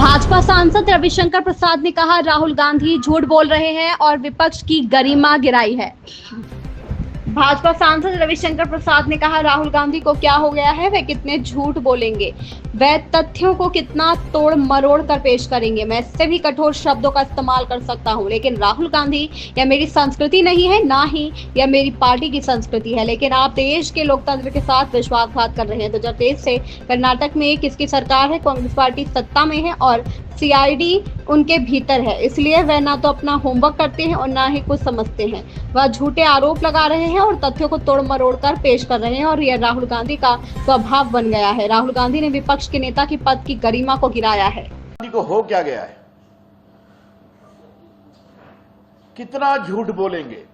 भाजपा सांसद रविशंकर प्रसाद ने कहा, राहुल गांधी झूठ बोल रहे हैं और विपक्ष की गरिमा गिराई है। भाजपा सांसद रविशंकर प्रसाद ने कहा, राहुल गांधी को क्या हो गया है, वे कितने झूठ बोलेंगे, वे तथ्यों को कितना तोड़ मरोड़ कर पेश करेंगे। मैं इससे भी कठोर शब्दों का इस्तेमाल कर सकता हूं, लेकिन राहुल गांधी यह मेरी संस्कृति नहीं है, ना ही यह मेरी पार्टी की संस्कृति है। लेकिन आप देश के लोकतंत्र के साथ विश्वासघात कर रहे हैं। 2023 से कर्नाटक में किसकी सरकार है? कांग्रेस पार्टी सत्ता में है और सीआईडी उनके भीतर है, इसलिए वह ना तो अपना होमवर्क करते हैं और ना ही कुछ समझते हैं। वह झूठे आरोप लगा रहे हैं और तथ्यों को तोड़ मरोड़ कर पेश कर रहे हैं और यह राहुल गांधी का स्वभाव बन गया है। राहुल गांधी ने विपक्ष के नेता की पद की गरिमा को गिराया है। को हो क्या गया है? कितना झूठ बोलेंगे,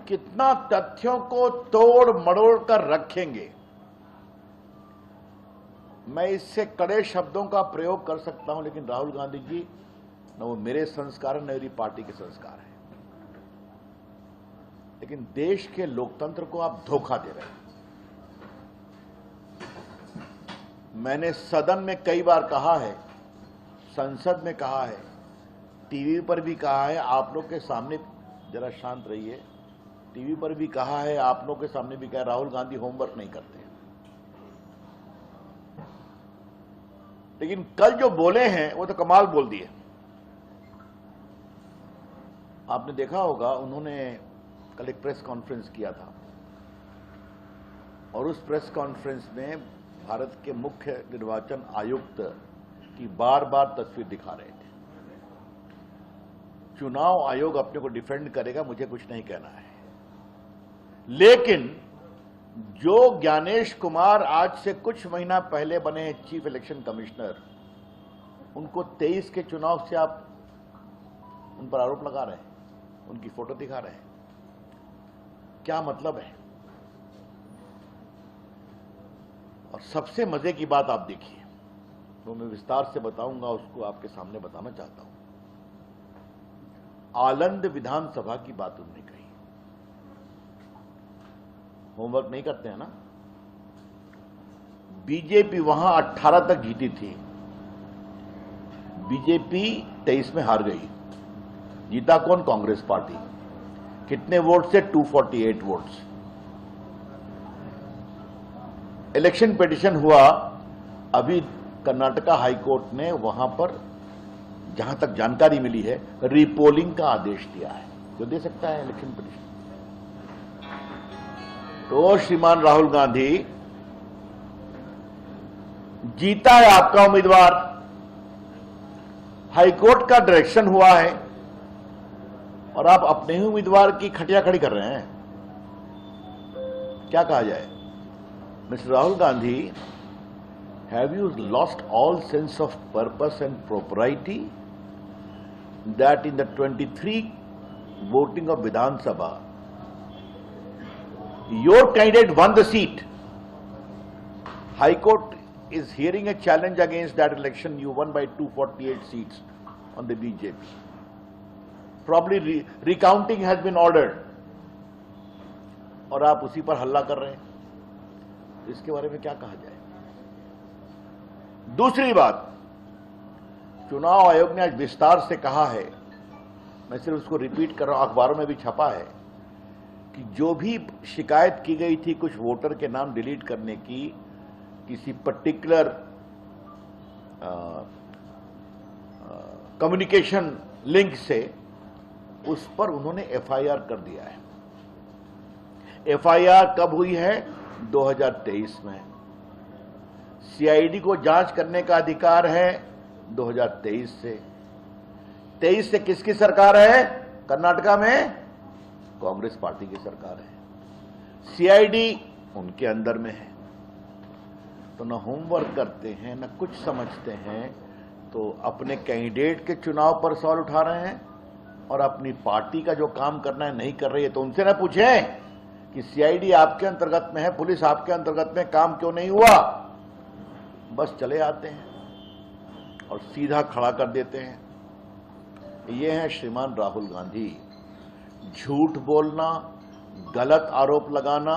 कितना तथ्यों को तोड़ मरोड़ कर रखेंगे। मैं इससे कड़े शब्दों का प्रयोग कर सकता हूं, लेकिन राहुल गांधी जी न वो मेरे संस्कार है न मेरी पार्टी के संस्कार है। लेकिन देश के लोकतंत्र को आप धोखा दे रहे हैं। मैंने सदन में कई बार कहा है, संसद में कहा है, टीवी पर भी कहा है, आप लोग के सामने, जरा शांत रहिए, टीवी पर भी कहा है, आप लोग के सामने भी कहा, राहुल गांधी होमवर्क नहीं करते। लेकिन कल जो बोले हैं वो तो कमाल बोल दिए। आपने देखा होगा, उन्होंने कल एक प्रेस कॉन्फ्रेंस किया था और उस प्रेस कॉन्फ्रेंस में भारत के मुख्य निर्वाचन आयुक्त की बार बार तस्वीर दिखा रहे थे। चुनाव आयोग अपने को डिफेंड करेगा, मुझे कुछ नहीं कहना है, लेकिन जो ज्ञानेश कुमार आज से कुछ महीना पहले बने हैं चीफ इलेक्शन कमिश्नर, उनको 23 के चुनाव से आप उन पर आरोप लगा रहे हैं, उनकी फोटो दिखा रहे हैं। क्या मतलब है? और सबसे मजे की बात आप देखिए, तो मैं विस्तार से बताऊंगा, उसको आपके सामने बताना चाहता हूं। आलंद विधानसभा की बात उन्होंने कही। होमवर्क नहीं करते हैं ना? बीजेपी वहां 18 तक जीती थी, बीजेपी 23 में हार गई। जीता कौन? कांग्रेस पार्टी। कितने वोट से? 248 वोट्स। इलेक्शन पिटीशन हुआ, अभी कर्नाटका हाईकोर्ट ने वहां पर, जहां तक जानकारी मिली है, रीपोलिंग का आदेश दिया है। जो दे सकता है इलेक्शन पिटीशन। तो श्रीमान राहुल गांधी, जीता है आपका उम्मीदवार, हाईकोर्ट का डायरेक्शन हुआ है और आप अपने ही उम्मीदवार की खटिया खड़ी कर रहे हैं। क्या कहा जाए? Mister Rahul Gandhi, have you lost all sense of purpose and propriety that in the 23 voting of Vidhan Sabha your candidate won the seat. High Court is hearing a challenge against that election. You won by 248 seats on the BJP. Probably recounting has been ordered. और आप उसी पर हल्ला कर रहे हैं। तो इसके बारे में क्या कहा जाए? दूसरी बात, चुनाव आयोग ने आज विस्तार से कहा है, मैं सिर्फ उसको रिपीट कर रहा हूं, अखबारों में भी छपा है, कि जो भी शिकायत की गई थी कुछ वोटर के नाम डिलीट करने की, किसी पर्टिकुलर कम्युनिकेशन लिंक से, उस पर उन्होंने एफआईआर कर दिया है। एफआईआर कब हुई है? 2023 में। सीआईडी को जांच करने का अधिकार है 2023 से। 23 से किसकी सरकार है? कर्नाटका में कांग्रेस पार्टी की सरकार है। सीआईडी उनके अंदर में है। तो न होमवर्क करते हैं, न कुछ समझते हैं, तो अपने कैंडिडेट के चुनाव पर सवाल उठा रहे हैं और अपनी पार्टी का जो काम करना है नहीं कर रही है। तो उनसे न पूछें कि सीआईडी आपके अंतर्गत में है, पुलिस आपके अंतर्गत में, काम क्यों नहीं हुआ? बस चले आते हैं और सीधा खड़ा कर देते हैं। ये है श्रीमान राहुल गांधी। झूठ बोलना, गलत आरोप लगाना,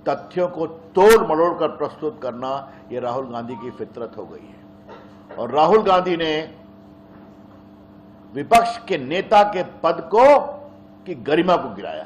तथ्यों को तोड़ मरोड़ कर प्रस्तुत करना यह राहुल गांधी की फितरत हो गई है। और राहुल गांधी ने विपक्ष के नेता के पद को की गरिमा को गिराया।